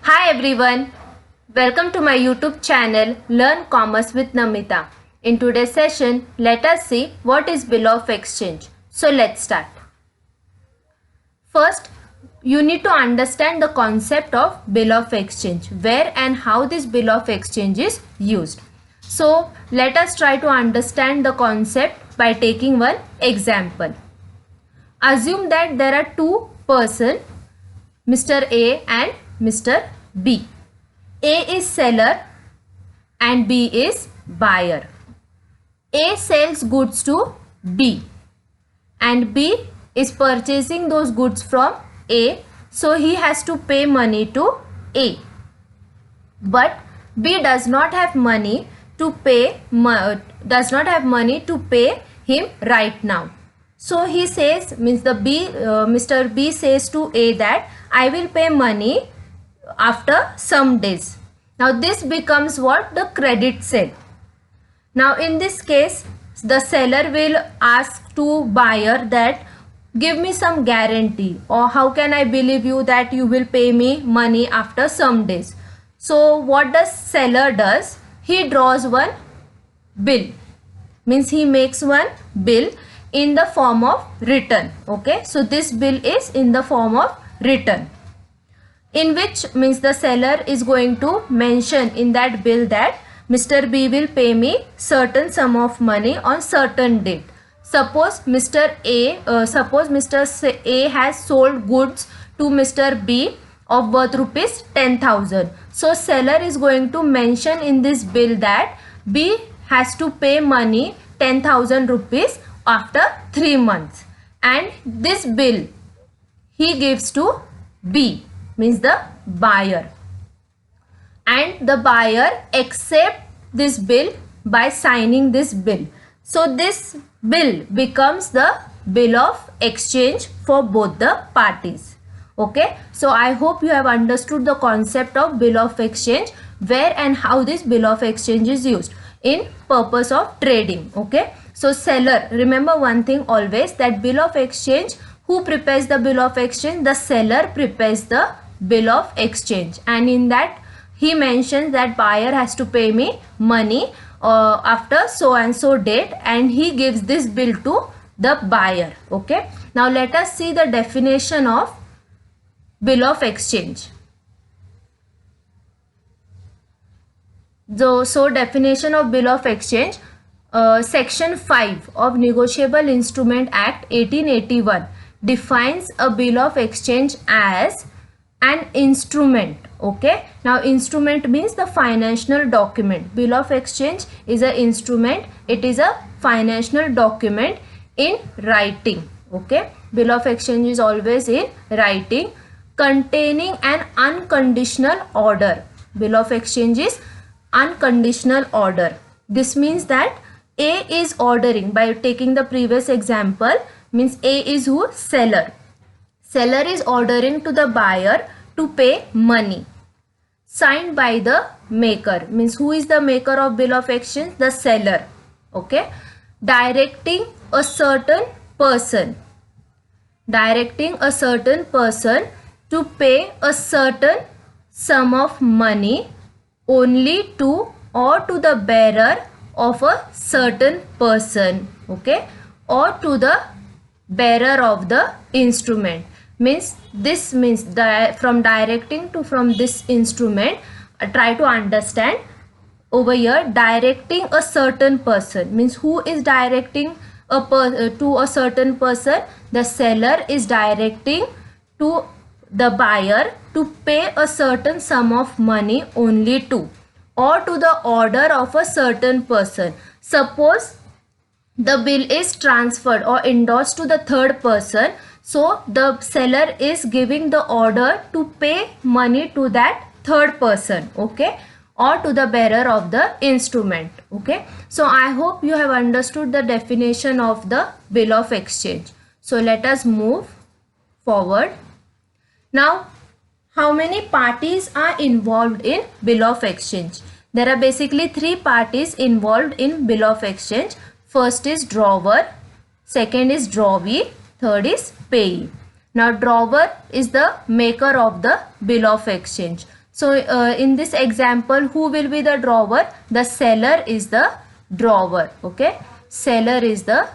Hi everyone, welcome to my YouTube channel Learn Commerce with Namita. In today's session, let us see what is bill of exchange. So let's start. First, you need to understand the concept of bill of exchange, where and how this bill of exchange is used. So let us try to understand the concept by taking one example. Assume that there are two persons, Mr. A and Mr. B. A is seller and B is buyer. A sells goods to B and B is purchasing those goods from A, so he has to pay money to A. But B does not have money to pay him right now. So he says, Mr. B says to A that I will pay money after some days. Now this becomes what? The credit sale. Now in this case, the seller will ask to buyer that give me some guarantee, or how can I believe you that you will pay me money after some days. So what the seller does? He draws one bill. Means he makes one bill in the form of written. Okay, so this bill is in the form of written, in which means the seller is going to mention in that bill that Mr. B will pay me certain sum of money on certain date. Suppose Mr. A has sold goods to Mr. B of worth rupees 10,000. So seller is going to mention in this bill that B has to pay money 10,000 rupees after 3 months, and this bill he gives to B, means the buyer, and the buyer accepts this bill by signing this bill. So this bill becomes the bill of exchange for both the parties. Okay, so I hope you have understood the concept of bill of exchange, where and how this bill of exchange is used in purpose of trading. Okay, so seller, remember one thing always, that bill of exchange, who prepares the bill of exchange? The seller prepares the bill of exchange, and in that he mentions that buyer has to pay me money after so and so date, and he gives this bill to the buyer. Okay, now let us see the definition of bill of exchange. So definition of bill of exchange, section 5 of Negotiable Instrument Act 1881 defines a bill of exchange as an instrument. Okay, now instrument means the financial document. Bill of exchange is an instrument, it is a financial document in writing. Okay, bill of exchange is always in writing, containing an unconditional order. Bill of exchange is unconditional order. This means that A is ordering, by taking the previous example, means A is who? Seller. Seller is ordering to the buyer to pay money, signed by the maker. Means who is the maker of bill of exchange? The seller. Okay, directing a certain person to pay a certain sum of money only to or to the bearer of a certain person. Okay, or to the bearer of the instrument. Means this means from directing to from this instrument. Try to understand over here, directing a certain person means who is directing to a certain person? The seller is directing to the buyer to pay a certain sum of money only to, or to the order of a certain person. Suppose the bill is transferred or endorsed to the third person, so the seller is giving the order to pay money to that third person. Okay, or to the bearer of the instrument. Okay, so I hope you have understood the definition of the bill of exchange. So let us move forward. Now, how many parties are involved in bill of exchange? There are basically 3 parties involved in bill of exchange. First is drawer, second is drawee, third is payee. Now drawer is the maker of the bill of exchange. So in this example, who will be the drawer? The seller is the drawer. Okay, seller is the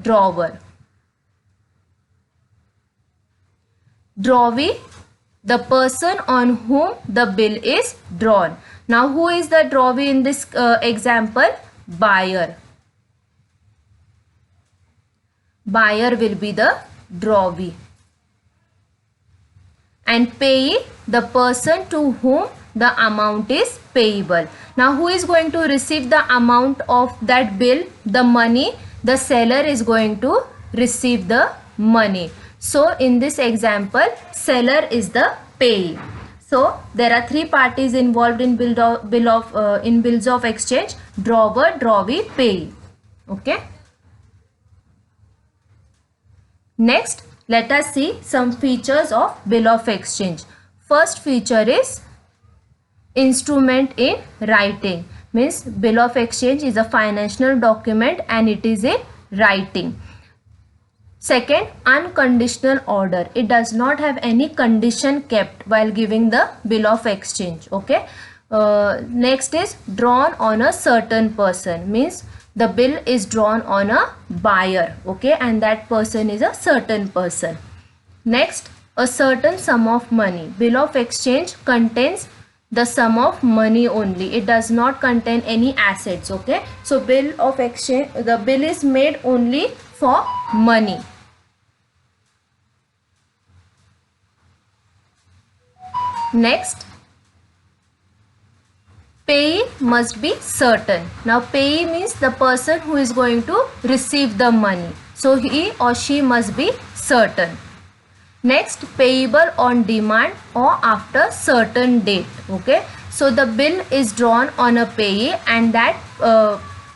drawer. Drawee, the person on whom the bill is drawn. Now who is the drawee in this example? Buyer. Buyer will be the drawee. And payee, the person to whom the amount is payable. Now who is going to receive the amount of that bill? The money. The seller is going to receive the money. So in this example, seller is the payee. So there are three parties involved in bills of exchange: drawer, drawee, payee. Okay. Next, let us see some features of bill of exchange. First feature is instrument in writing. Means bill of exchange is a financial document and it is in writing. Second, unconditional order. It does not have any condition kept while giving the bill of exchange. Okay. Next is drawn on a certain person. Means the bill is drawn on a buyer. Okay, and that person is a certain person. Next, a certain sum of money. Bill of exchange contains the sum of money only. It does not contain any assets. Okay, so bill of exchange, the bill is made only for money. Next, payee must be certain. Now payee means the person who is going to receive the money. So he or she must be certain. Next, payable on demand or after certain date. Okay, so the bill is drawn on a payee and that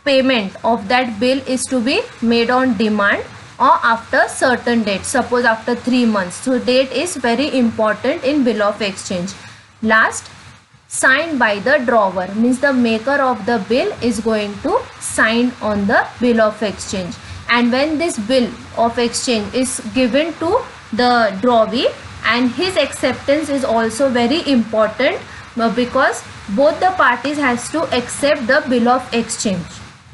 payment of that bill is to be made on demand or after certain date. Suppose after 3 months. So date is very important in bill of exchange. Last, signed by the drawer. Means the maker of the bill is going to sign on the bill of exchange. And when this bill of exchange is given to the drawee, and his acceptance is also very important because both the parties has to accept the bill of exchange.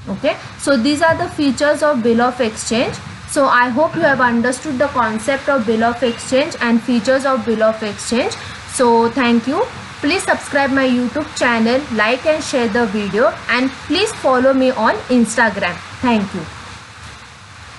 Okay, so these are the features of bill of exchange. So I hope you have understood the concept of bill of exchange and features of bill of exchange. So thank you. Please subscribe my YouTube channel, like and share the video, and please follow me on Instagram. Thank you.